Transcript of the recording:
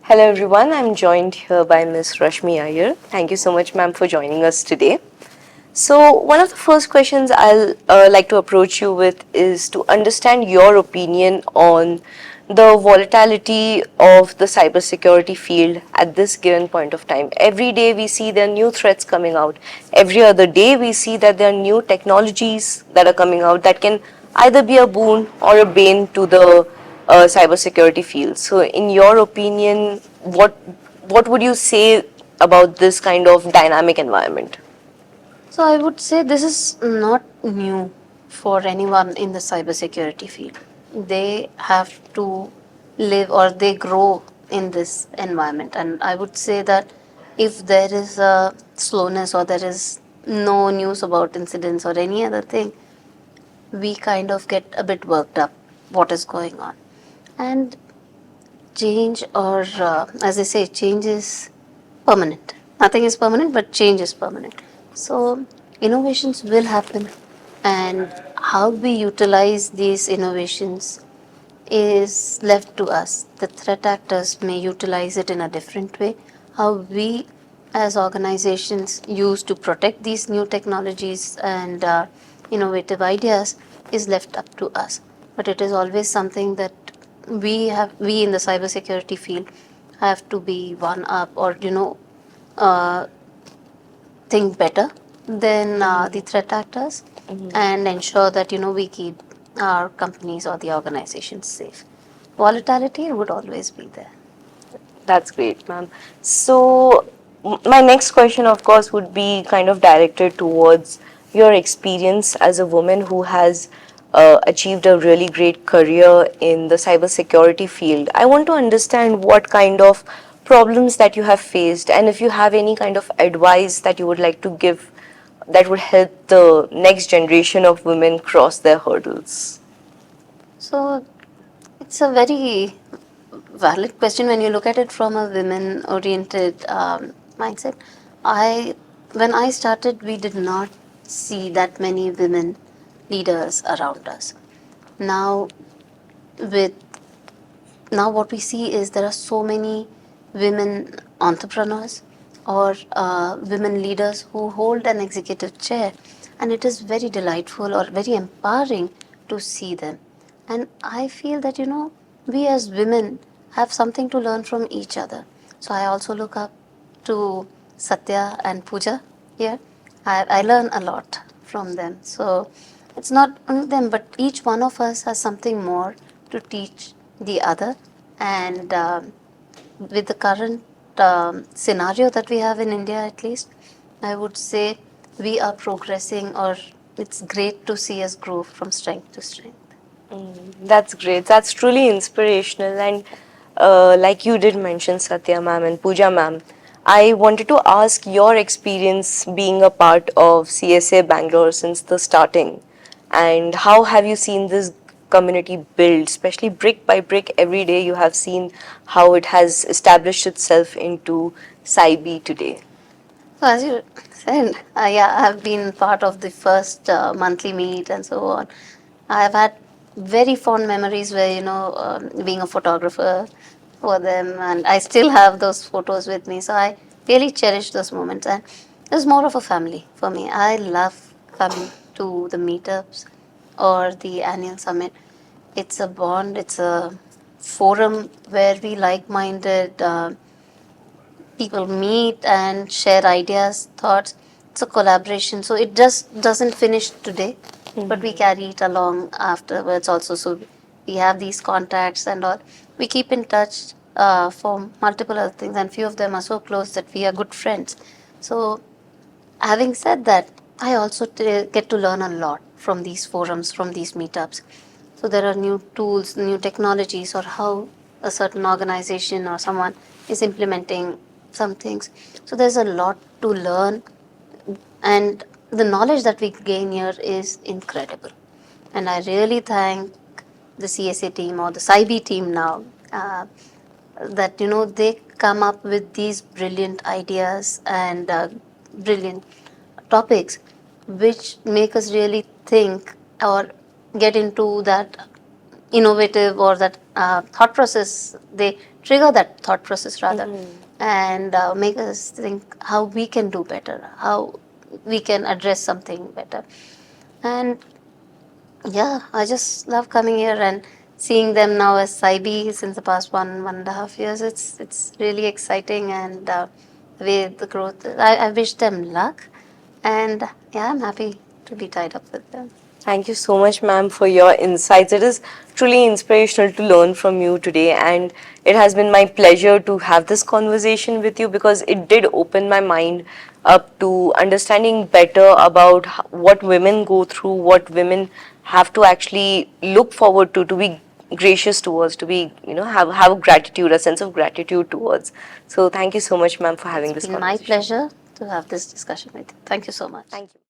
Hello everyone, I'm joined here by Ms. Rashmi Iyer. Thank you so much, ma'am, for joining us today. So, one of the first questions I'll like to approach you with is to understand your opinion on the volatility of the cybersecurity field at this given point of time. Every day we see there are new threats coming out. Every other day we see that there are new technologies that are coming out that can either be a boon or a bane to the cybersecurity field. So, in your opinion, what would you say about this kind of dynamic environment? So I would say this is not new for anyone in the cybersecurity field. They have to live or they grow in this environment. And I would say that if there is a slowness or there is no news about incidents or any other thing, we kind of get a bit worked up what is going on. And change, or as I say, change is permanent. Nothing is permanent, but change is permanent. So, innovations will happen, and how we utilize these innovations is left to us. The threat actors may utilize it in a different way. How we, as organizations, use to protect these new technologies and innovative ideas is left up to us. But it is always something that we in the cybersecurity field have to be one up, or uh, think better than the threat actors, and ensure that we keep our companies or the organizations safe. Volatility would always be there. That's great, ma'am. So, my next question, of course, would be kind of directed towards your experience as a woman who has achieved a really great career in the cybersecurity field. I want to understand what kind of problems that you have faced, and if you have any kind of advice that you would like to give that would help the next generation of women cross their hurdles. So it's a very valid question when you look at it from a women oriented mindset. I When I started, we did not see that many women leaders around us. Now with now what we see is there are so many women entrepreneurs or women leaders who hold an executive chair, and it is very delightful or very empowering to see them. And I feel that we as women have something to learn from each other. So I also look up to Satya and Pooja here. I learn a lot from them. So it's not only them, but each one of us has something more to teach the other. And with the current scenario that we have in India, at least, I would say we are progressing, or it's great to see us grow from strength to strength. That's great. That's truly inspirational. And like you did mention, Satya ma'am and Pooja ma'am, I wanted to ask your experience being a part of CSA Bangalore since the starting. And how have you seen this community build, especially brick by brick, every day you have seen how it has established itself into SAIB today? So as you said, yeah, I have been part of the first monthly meet and so on. I have had very fond memories where being a photographer for them, and I still have those photos with me. So I really cherish those moments, and it's more of a family for me. I love coming to the meetups or the annual summit. It's a bond. It's a forum where we like-minded. People meet and share ideas, thoughts. It's a collaboration. So it just doesn't finish today, but we carry it along afterwards also. So we have these contacts and all. We keep in touch for multiple other things, and few of them are so close that we are good friends. So having said that, I also get to learn a lot from these forums, from these meetups. So there are new tools, new technologies, or how a certain organization or someone is implementing some things. So there's a lot to learn, and the knowledge that we gain here is incredible. And I really thank the CSA team or the SIB team now, that they come up with these brilliant ideas and brilliant topics which make us really think or get into that innovative or that thought process. They trigger that thought process rather, and make us think how we can do better, how we can address something better. And yeah, I just love coming here and seeing them now as IB since the past 1.5 years. It's really exciting, and the way the growth. I wish them luck, and yeah, I'm happy to be tied up with them. Thank you so much, ma'am, for your insights. It is truly inspirational to learn from you today, and it has been my pleasure to have this conversation with you because it did open my mind up to understanding better about what women go through, what women have to actually look forward to be gracious towards, to be, have gratitude, a sense of gratitude towards. So, thank you so much, ma'am, for having It's this been my conversation. pleasure to have this discussion with you. Thank you so much. Thank you.